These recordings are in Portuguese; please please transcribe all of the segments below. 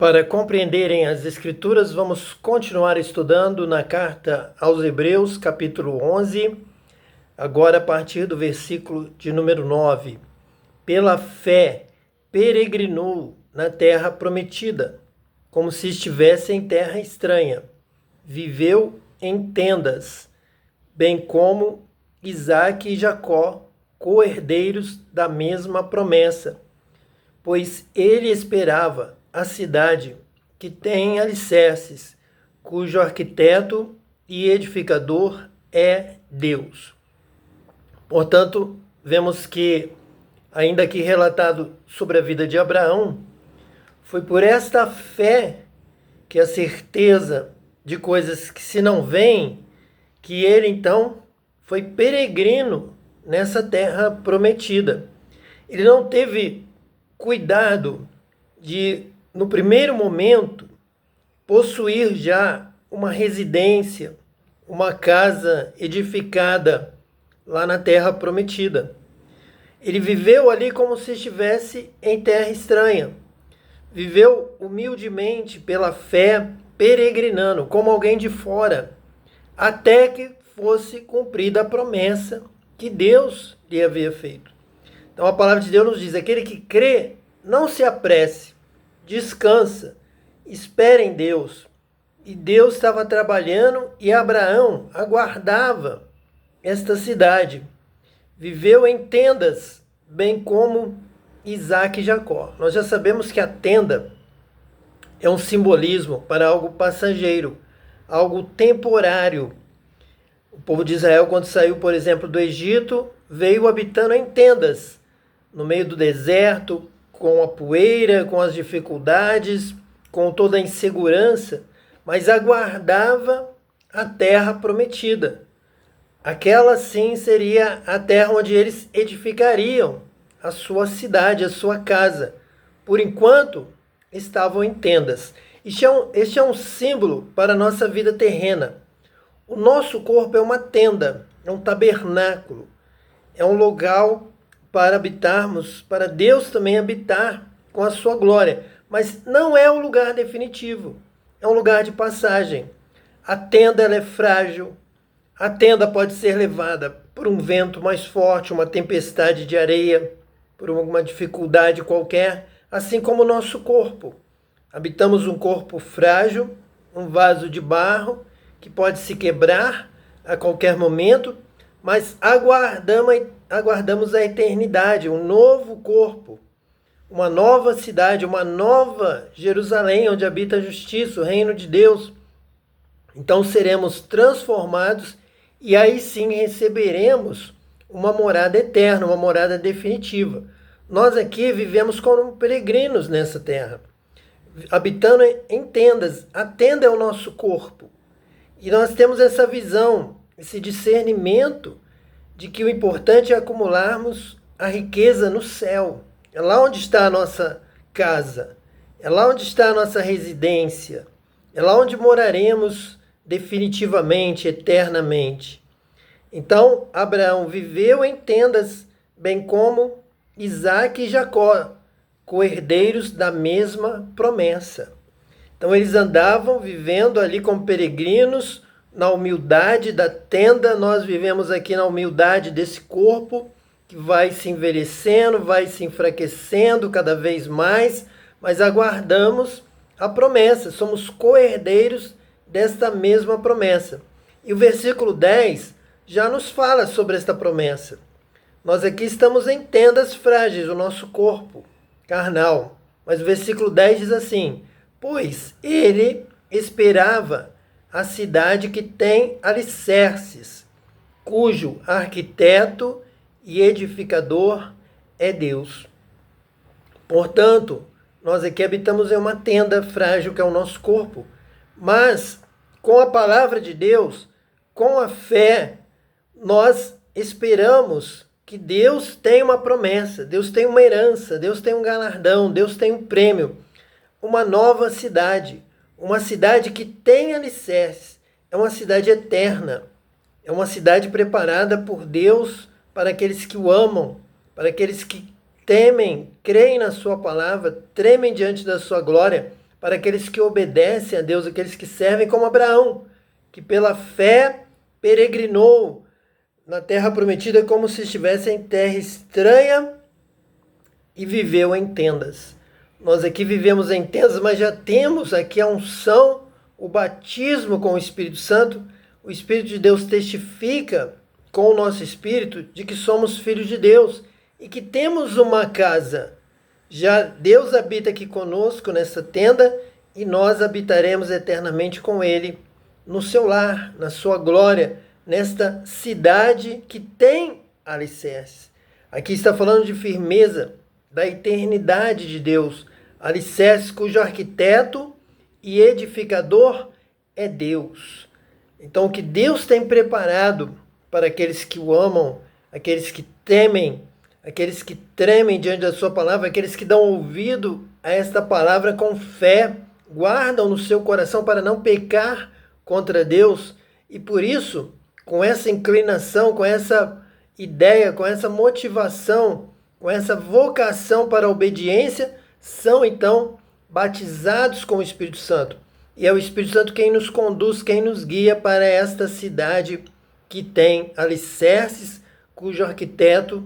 Para compreenderem as Escrituras, vamos continuar estudando na carta aos Hebreus, capítulo 11, agora a partir do versículo de número 9. Pela fé, peregrinou na terra prometida, como se estivesse em terra estranha. Viveu em tendas, bem como Isaque e Jacó, co-herdeiros da mesma promessa, pois ele esperava a cidade que tem alicerces, cujo arquiteto e edificador é Deus. Portanto, vemos que, ainda que relatado sobre a vida de Abraão, foi por esta fé que a certeza de coisas que se não veem, que ele então foi peregrino nessa terra prometida. Ele não teve cuidado de, no primeiro momento, possuir já uma residência, uma casa edificada lá na terra prometida. Ele viveu ali como se estivesse em terra estranha. Viveu humildemente pela fé, peregrinando, como alguém de fora, até que fosse cumprida a promessa que Deus lhe havia feito. Então a palavra de Deus nos diz: aquele que crê, não se apresse, descansa, espera em Deus. E Deus estava trabalhando e Abraão aguardava esta cidade. Viveu em tendas, bem como Isaque e Jacó. Nós já sabemos que a tenda é um simbolismo para algo passageiro, algo temporário. O povo de Israel, quando saiu, por exemplo, do Egito, veio habitando em tendas, no meio do deserto, com a poeira, com as dificuldades, com toda a insegurança, mas aguardava a terra prometida. Aquela sim seria a terra onde eles edificariam a sua cidade, a sua casa. Por enquanto, estavam em tendas. Este é um símbolo para a nossa vida terrena. O nosso corpo é uma tenda, é um tabernáculo, é um local para habitarmos, para Deus também habitar com a sua glória. Mas não é um lugar definitivo, é um lugar de passagem. A tenda ela é frágil, a tenda pode ser levada por um vento mais forte, uma tempestade de areia, por alguma dificuldade qualquer, assim como o nosso corpo. Habitamos um corpo frágil, um vaso de barro, que pode se quebrar a qualquer momento, mas aguardamos a eternidade, um novo corpo, uma nova cidade, uma nova Jerusalém, onde habita a justiça, o reino de Deus. Então seremos transformados e aí sim receberemos uma morada eterna, uma morada definitiva. Nós aqui vivemos como peregrinos nessa terra, habitando em tendas. A tenda é o nosso corpo. E nós temos essa visão, esse discernimento de que o importante é acumularmos a riqueza no céu. É lá onde está a nossa casa, é lá onde está a nossa residência, é lá onde moraremos definitivamente, eternamente. Então, Abraão viveu em tendas, bem como Isaque e Jacó, co-herdeiros da mesma promessa. Então eles andavam vivendo ali como peregrinos, na humildade da tenda. Nós vivemos aqui na humildade desse corpo que vai se envelhecendo, vai se enfraquecendo cada vez mais, mas aguardamos a promessa, somos co-herdeiros desta mesma promessa. E o versículo 10 já nos fala sobre esta promessa. Nós aqui estamos em tendas frágeis, o nosso corpo carnal, mas o versículo 10 diz assim: pois ele esperava a cidade que tem alicerces, cujo arquiteto e edificador é Deus. Portanto, nós aqui habitamos em uma tenda frágil que é o nosso corpo, mas com a palavra de Deus, com a fé, nós esperamos que Deus tem uma promessa, Deus tem uma herança, Deus tem um galardão, Deus tem um prêmio. Uma nova cidade, uma cidade que tem alicerces, é uma cidade eterna, é uma cidade preparada por Deus para aqueles que o amam, para aqueles que temem, creem na sua palavra, tremem diante da sua glória, para aqueles que obedecem a Deus, aqueles que servem como Abraão, que pela fé peregrinou na terra prometida como se estivesse em terra estranha e viveu em tendas. Nós aqui vivemos em tendas, mas já temos aqui a unção, o batismo com o Espírito Santo. O Espírito de Deus testifica com o nosso espírito de que somos filhos de Deus e que temos uma casa. Já Deus habita aqui conosco nessa tenda e nós habitaremos eternamente com Ele no seu lar, na sua glória, nesta cidade que tem alicerces. Aqui está falando de firmeza, da eternidade de Deus, alicerces cujo arquiteto e edificador é Deus. Então, o que Deus tem preparado para aqueles que o amam, aqueles que temem, aqueles que tremem diante da sua palavra, aqueles que dão ouvido a esta palavra com fé, guardam no seu coração para não pecar contra Deus, e por isso, com essa inclinação, com essa ideia, com essa motivação, com essa vocação para a obediência, são então batizados com o Espírito Santo. E é o Espírito Santo quem nos conduz, quem nos guia para esta cidade que tem alicerces, cujo arquiteto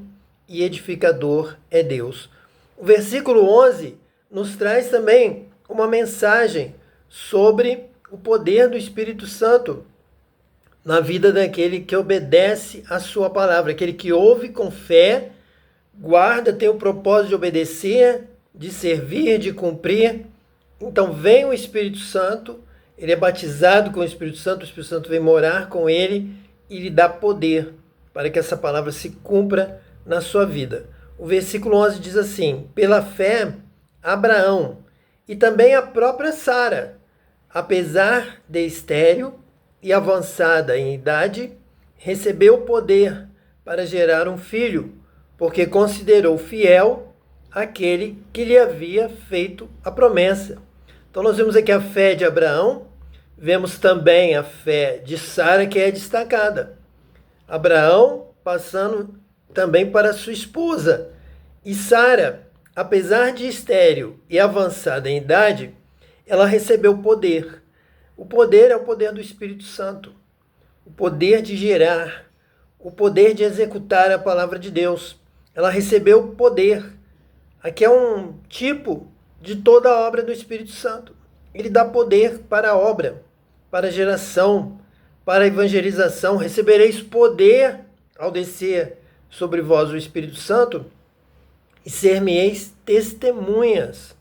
e edificador é Deus. O versículo 11 nos traz também uma mensagem sobre o poder do Espírito Santo na vida daquele que obedece a sua palavra, aquele que ouve com fé, guarda, tem o propósito de obedecer, de servir, de cumprir. Então vem o Espírito Santo, ele é batizado com o Espírito Santo vem morar com ele e lhe dá poder para que essa palavra se cumpra na sua vida. O versículo 11 diz assim: pela fé, Abraão e também a própria Sara, apesar de estéril e avançada em idade, recebeu poder para gerar um filho, porque considerou fiel aquele que lhe havia feito a promessa. Então nós vemos aqui a fé de Abraão, vemos também a fé de Sara, que é destacada. Abraão passando também para sua esposa. E Sara, apesar de estéril e avançada em idade, ela recebeu poder. O poder é o poder do Espírito Santo, o poder de gerar, o poder de executar a palavra de Deus. Ela recebeu poder. Aqui é um tipo de toda a obra do Espírito Santo. Ele dá poder para a obra, para a geração, para a evangelização. Recebereis poder ao descer sobre vós o Espírito Santo e ser-me-eis testemunhas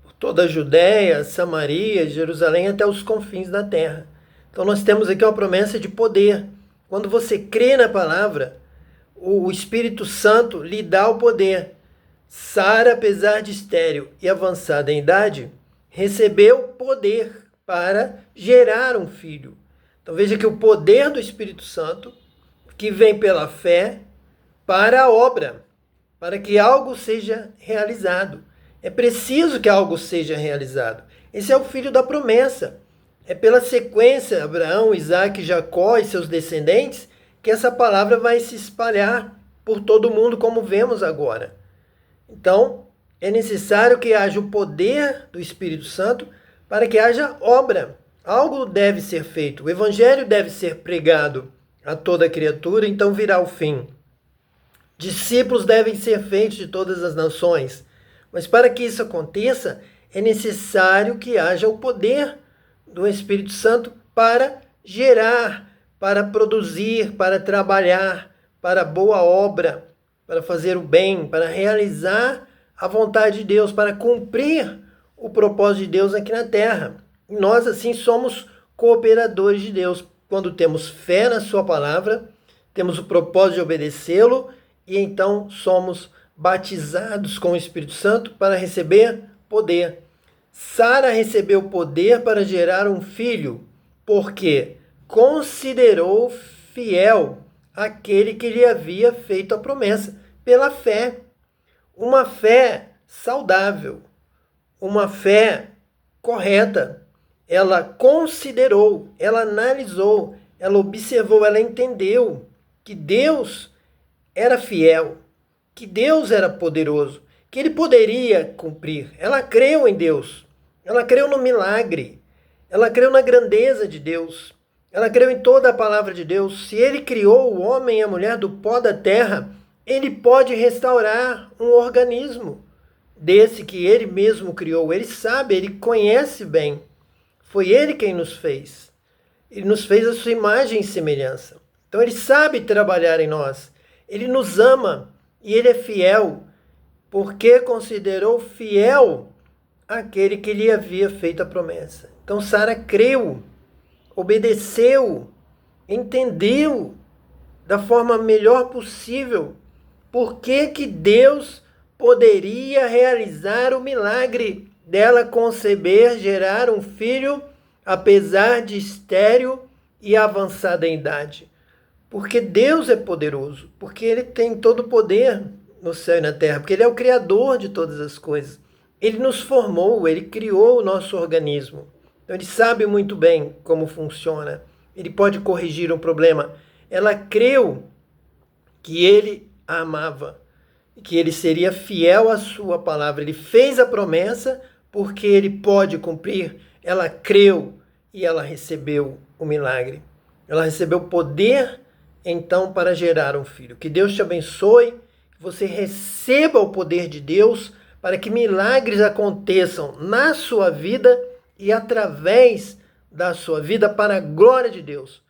por toda a Judéia, Samaria, Jerusalém, até os confins da terra. Então nós temos aqui uma promessa de poder. Quando você crê na palavra, o Espírito Santo lhe dá o poder. Sara, apesar de estéril e avançada em idade, recebeu poder para gerar um filho. Então veja que o poder do Espírito Santo, que vem pela fé, para a obra, para que algo seja realizado. É preciso que algo seja realizado. Esse é o filho da promessa. É pela sequência, Abraão, Isaque, Jacó e seus descendentes, que essa palavra vai se espalhar por todo o mundo, como vemos agora. Então, é necessário que haja o poder do Espírito Santo para que haja obra. Algo deve ser feito. O evangelho deve ser pregado a toda criatura, então virá o fim. Discípulos devem ser feitos de todas as nações. Mas para que isso aconteça, é necessário que haja o poder do Espírito Santo para gerar, para produzir, para trabalhar, para a boa obra, para fazer o bem, para realizar a vontade de Deus, para cumprir o propósito de Deus aqui na terra. E nós, assim, somos cooperadores de Deus. Quando temos fé na sua palavra, temos o propósito de obedecê-lo, e então somos batizados com o Espírito Santo para receber poder. Sara recebeu poder para gerar um filho, porque considerou fiel aquele que lhe havia feito a promessa, pela fé. Uma fé saudável, uma fé correta. Ela considerou, ela analisou, ela observou, ela entendeu que Deus era fiel, que Deus era poderoso, que ele poderia cumprir. Ela creu em Deus. Ela creu no milagre. Ela creu na grandeza de Deus. Ela creu em toda a palavra de Deus. Se ele criou o homem e a mulher do pó da terra, ele pode restaurar um organismo desse que ele mesmo criou. Ele sabe, ele conhece bem. Foi ele quem nos fez. Ele nos fez a sua imagem e semelhança. Então ele sabe trabalhar em nós. Ele nos ama e ele é fiel, porque considerou fiel aquele que lhe havia feito a promessa. Então Sara creu, obedeceu, entendeu da forma melhor possível por que Deus poderia realizar o milagre dela conceber, gerar um filho, apesar de estéril e avançada em idade. Porque Deus é poderoso, porque Ele tem todo o poder no céu e na terra, porque Ele é o Criador de todas as coisas. Ele nos formou, Ele criou o nosso organismo. Então Ele sabe muito bem como funciona. Ele pode corrigir um problema. Ela creu que Ele a amava, que Ele seria fiel à sua palavra. Ele fez a promessa porque Ele pode cumprir. Ela creu e ela recebeu o milagre. Ela recebeu poder, então, para gerar um filho. Que Deus te abençoe, que você receba o poder de Deus para que milagres aconteçam na sua vida e através da sua vida para a glória de Deus.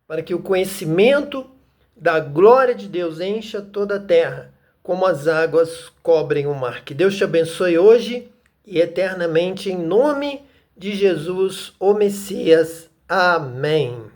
Para que o conhecimento da glória de Deus encha toda a terra, como as águas cobrem o mar. Que Deus te abençoe hoje e eternamente, em nome de Jesus, o Messias. Amém.